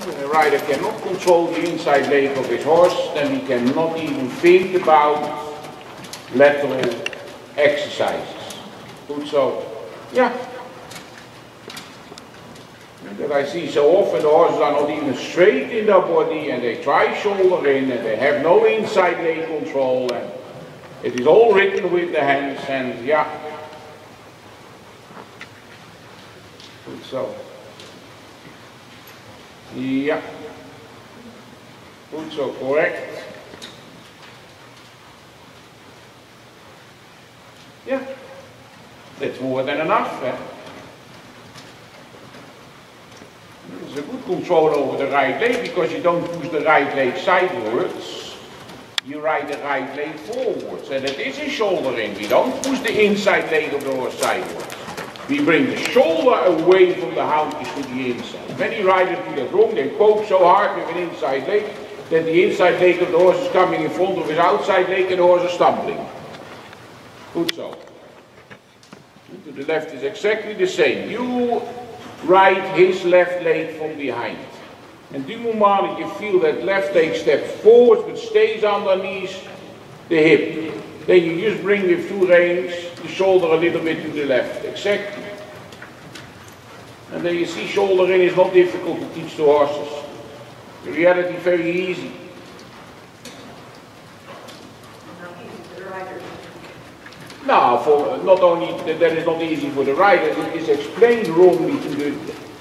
When a rider cannot control the inside leg of his horse, then he cannot even think about lateral exercises. Good, so, yeah. That I see so often the horses are not even straight in their body and they try shoulder in and they have no inside leg control and it is all written with the hands and yeah. Good, so. Yeah. Good, so correct. Yeah. That's more than enough. Eh? There's a good control over the right leg because you don't push the right leg sidewards. You ride the right leg forwards. And it is a shoulder in. We don't push the inside leg of the horse sideways. We bring the shoulder away from the haunches to the inside. Many riders do that wrong. They poke so hard with an inside leg that the inside leg of the horse is coming in front of his outside leg and the horse is stumbling. Good, so. To the left is exactly the same. You ride his left leg from behind. And the moment you feel that left leg steps forward but stays underneath the hip, then you just bring with two reins the shoulder a little bit to the left. Exactly. And then you see shoulder in is not difficult to teach the horses. In reality, very easy. No, for not only that is not easy for the rider, it is explained wrongly to the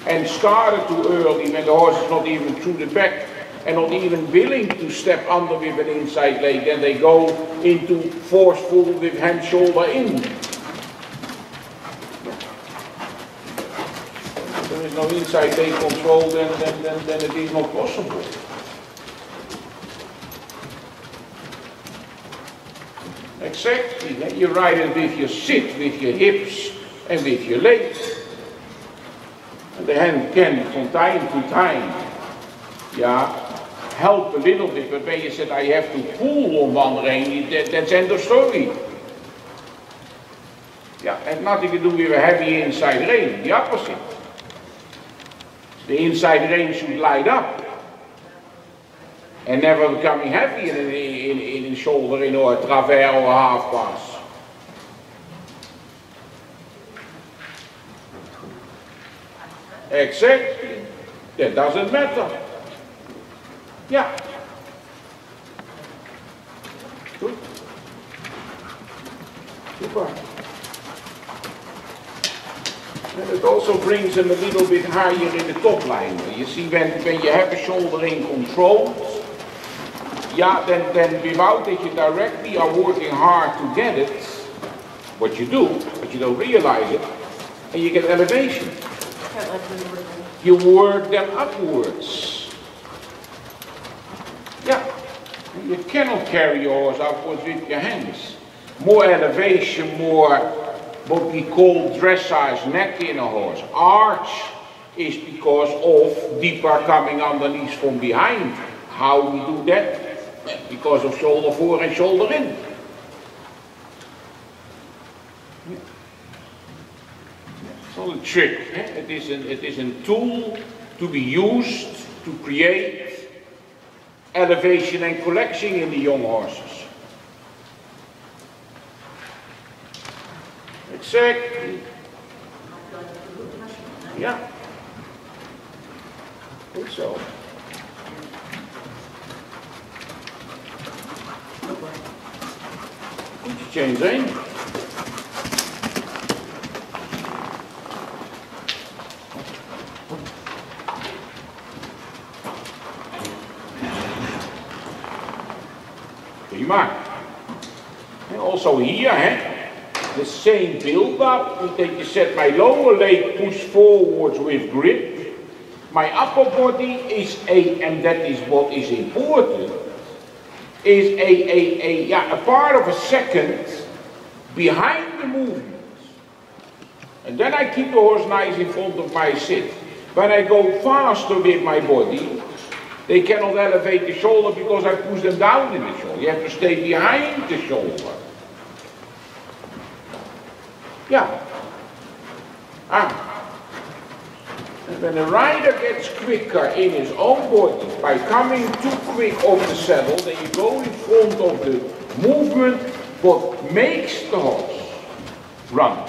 and started too early when the horse is not even through the back and not even willing to step under with an inside leg. Then they go into forceful with hand shoulder in. If there is no inside leg control, then it is not possible. Exactly. You ride it with your sit, with your hips and with your legs. And the hand can from time to time, yeah, help a little bit, but when you said I have to pull on one rein, that's end of story. Yeah, and nothing to do with a heavy inside rein, the opposite. The inside rein should light up and never becoming heavy in shoulder in or a travers or a half pass. Exactly. That doesn't matter. Yeah. Good. Super. And it also brings them a little bit higher in the top line. You see, when you have a shoulder in control, yeah, then without that you directly are working hard to get it, what you do, but you don't realize it, and you get elevation. You work them upwards. Yeah. You cannot carry your horse upwards with your hands. More elevation, more what we call dressage neck in a horse. Arch is because of deeper coming underneath from behind. How we do that? Because of shoulder for and shoulder in. It's not a trick. It is a tool to be used to create elevation and collection in the young horses. Exactly. Yeah. I think so. Goed je change heen. Prima. And also here, the same build-up. That you set my lower leg push forwards with grip. My upper body is and that is what is important, is a part of a second behind the movement. And then I keep the horse nice in front of my sit. When I go faster with my body, they cannot elevate the shoulder because I push them down in the shoulder. You have to stay behind the shoulder. Yeah. When the rider gets quicker in his own body by coming too quick off the saddle, then you go in front of the movement what makes the horse run.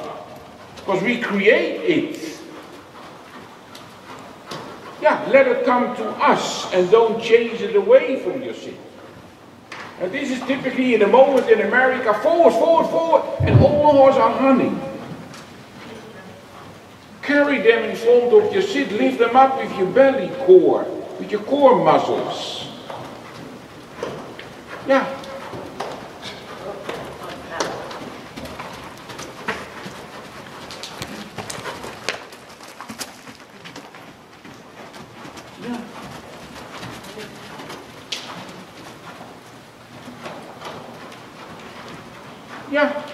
Because we create it. Yeah, let it come to us and don't chase it away from your seat. And this is typically in a moment in America, forward, forward, forward, and all the horses are running. Carry them in front of your seat, lift them up with your belly core, with your core muscles. Yeah. Yeah. Yeah.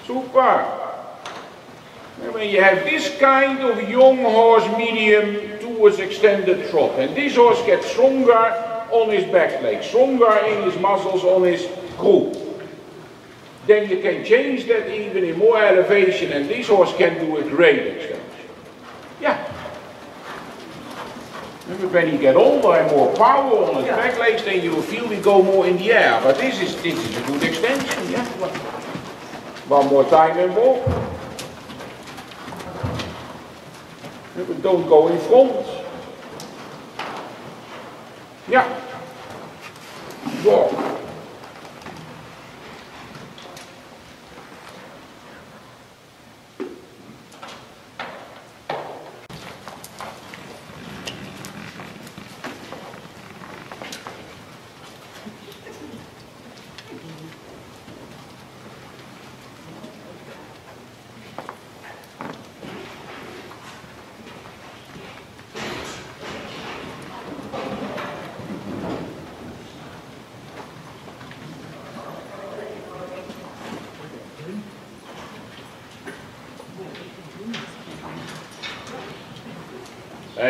Super. And when you have this kind of young horse, medium towards extended trot, and this horse gets stronger on his back leg, stronger in his muscles on his croup, then you can change that even in more elevation, and this horse can do a great extension. Yeah. And when he gets older and more power on his back legs, then you will feel we go more in the air. But this is a good extension. Yeah. One more time and walk. But don't go in front. Yeah. Walk.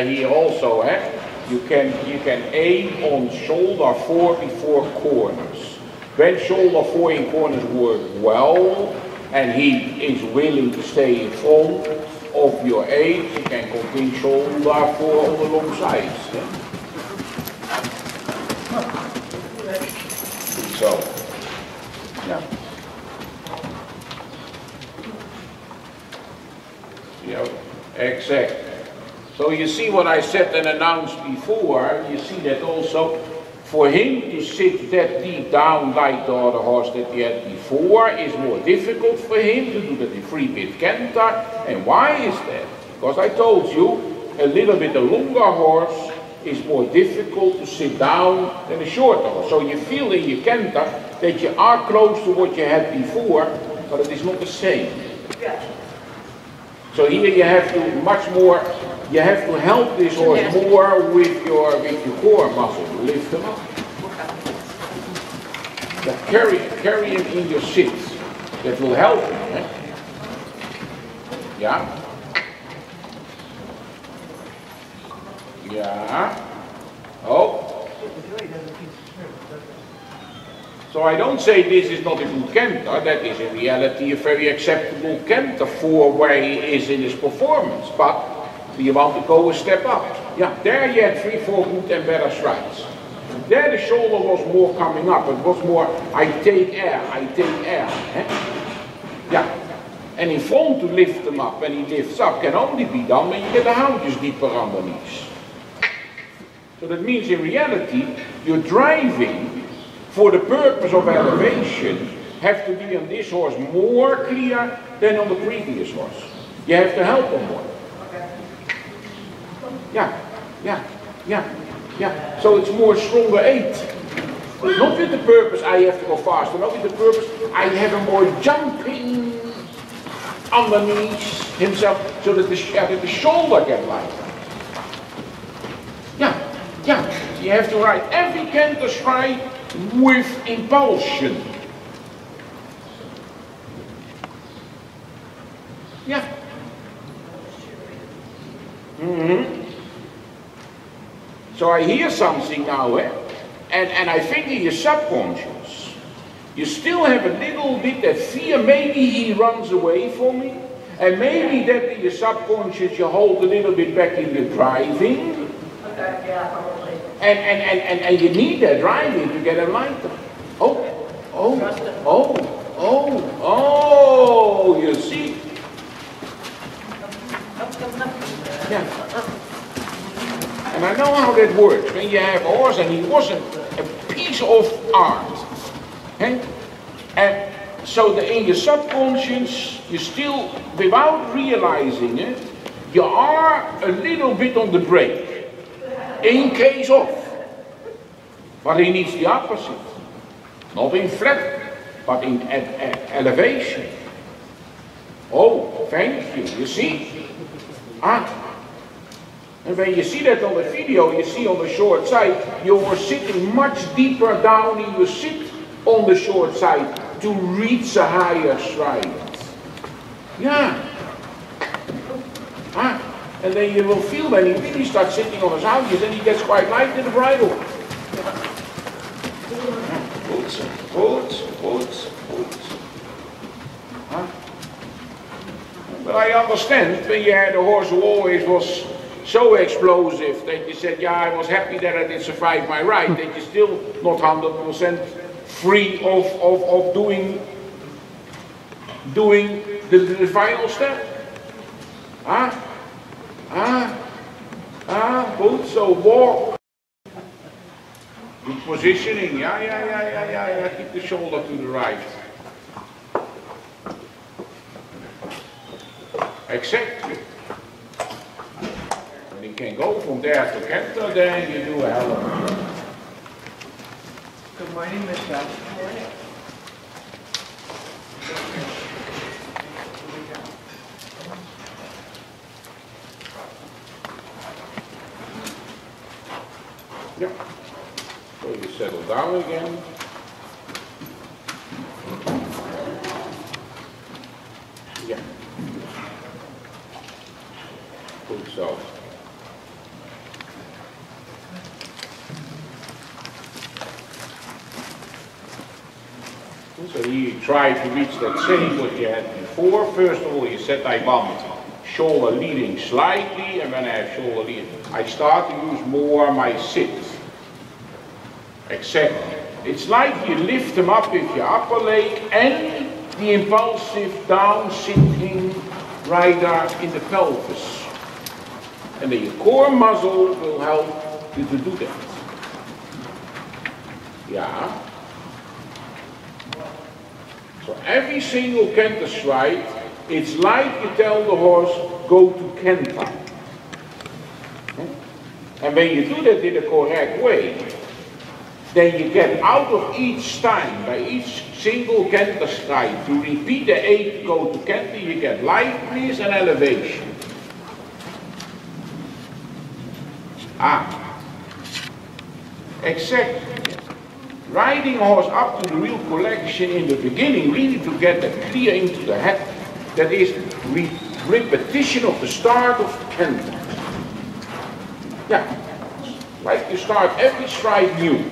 Here also, you can aim on shoulder 4 before corners. When shoulder 4 in corners work well, and he is willing to stay in front of your aim, you can continue shoulder 4 on the long sides. So, yeah. Yeah, exactly. So you see what I said and announced before, you see that also for him to sit that deep down like the other horse that we had before is more difficult for him to do that in 3-bit canter. And why is that? Because I told you, a little bit a longer horse is more difficult to sit down than a shorter horse. So you feel in your canter that you are close to what you had before, but it is not the same. So here you have to much more. You have to help this horse more with your core muscle. Lift him up. Carry him in your sit. That will help him. Eh? Yeah. Yeah. Oh. So I don't say this is not a good canter. That is in reality a very acceptable canter for where he is in his performance. But you want to go a step up. Yeah, there you had 3-4 good and better strides. There the shoulder was more coming up. It was more, I take air, I take air. Eh? Yeah. And in front to lift him up, when he lifts up, can only be done when you get the houndjes deeper underneath. So that means in reality, your driving for the purpose of elevation have to be on this horse more clear than on the previous horse. You have to help him more. Yeah. So it's more stronger 8. Not with the purpose I have to go faster, not with the purpose I have him more jumping underneath himself so that the shoulder can lighten. Yeah. You have to ride every canter stride with impulsion. Yeah. So I hear something now, and I think in your subconscious, you still have a little bit that fear, maybe he runs away from me, And maybe that in your subconscious you hold a little bit back in your driving. And you need that driving to get enlightened. Oh, you see? Yeah. And I know how that works. When you have a horse and he wasn't a piece of art. Okay? And so in your subconscious, you still, without realizing it, you are a little bit on the brake. In case of. But he needs the opposite. Not in flat, but in elevation. Oh, thank you. You see? And when you see that on the video, you see on the short side, you are sitting much deeper down and you sit on the short side to reach a higher stride. Yeah. And then you will feel when he really starts sitting on his haunches and he gets quite light in the bridle. But I understand when you had a horse who always was so explosive that you said, yeah, I was happy that I did survive my ride, that you're still not 100% free of doing the final step. Good, so walk. Good positioning, yeah, keep the shoulder to the right. Exactly. And you can go from there to canter, then you do a hell of a job. Good morning, Miss Beth. Good morning. Yeah. So you settle down again. Yeah. Good so. So you try to reach that same what you had before. First of all, you set I want shoulder leading slightly, and when I have shoulder leading, I start to use more my sit. Exactly. It's like you lift them up with your upper leg and the impulsive down sitting rider in the pelvis. And then your core muscle will help you to do that. Yeah. So every single canter stride, it's like you tell the horse, go to canter. And when you do that in the correct way, then you get out of each time, by each single canter stride, to repeat the 8 go to canter, you get lightness and elevation. Exactly. Riding a horse up to the real collection in the beginning, really to get that clear into the head, that is repetition of the start of canter. Yeah, like you start every stride new.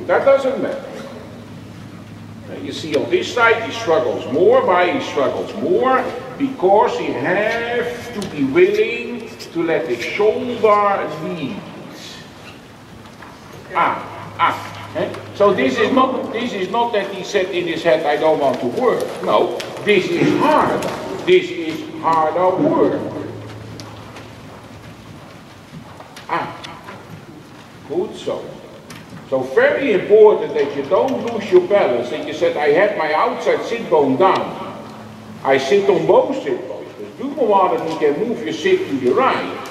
That doesn't matter. You see on this side he struggles more. Why he struggles more? Because he has to be willing to let the shoulder lead. So this is not that he said in his head, I don't want to work. No, this is hard. This is harder work. Good so. So very important that you don't lose your balance. That you said, I have my outside sit bone down. I sit on both sit bones. But do moment you can move your sit to the right,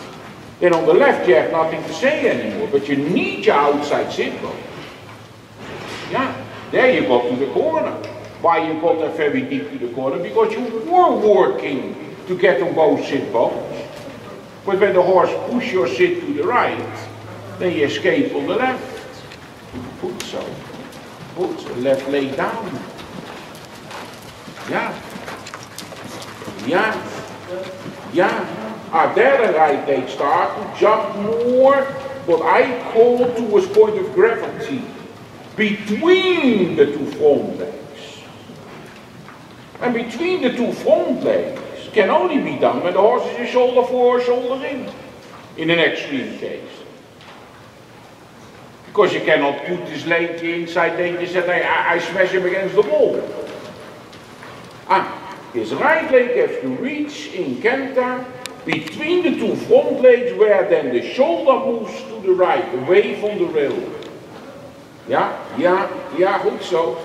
then on the left you have nothing to say anymore. But you need your outside sit bone. Yeah, there you got to the corner. Why you got there very deep to the corner? Because you were working to get on both sit bones. But when the horse pushes your sit to the right, then you escape on the left. Put so. Put the left leg down. Yeah. Yeah. Yeah. There the right leg start to jump more, what I call to a point of gravity between the two front legs. And between the two front legs can only be done when the horse is a shoulder forward, shoulder in an extreme case. Because you cannot put this leg, the inside leg, and I smash him against the wall. His right leg has to reach in canter between the two front legs, where then the shoulder moves to the right, away from the rail. Ja, goed zo.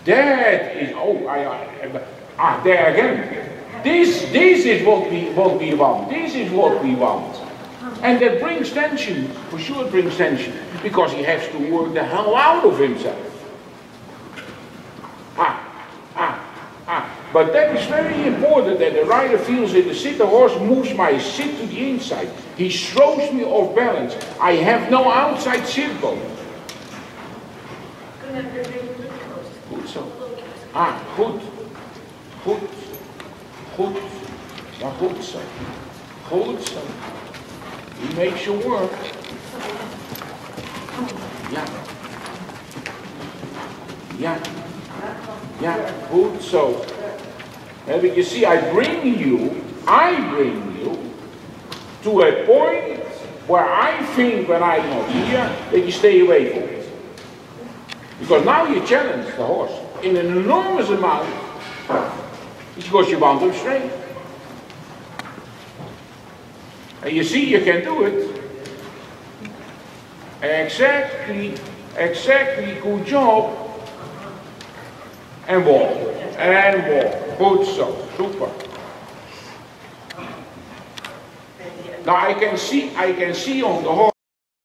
That is, there again. This is what we want. This is what we want. And that brings tension. For sure it brings tension. Because he has to work the hell out of himself. But that is very important that the rider feels it. The sit, the horse moves my sit to the inside. He throws me off balance. I have no outside sit bone. Goed zo. Goed. Maar goed zo. Goed zo. He makes you work. Ja, goed zo. But you see, I bring you to a point where I think when I'm not here, that you stay away from it. Because now you challenge the horse in an enormous amount, because you want him straight. And you see, you can do it. Exactly, good job. And walk. Goed zo, super. Now I can see on the horse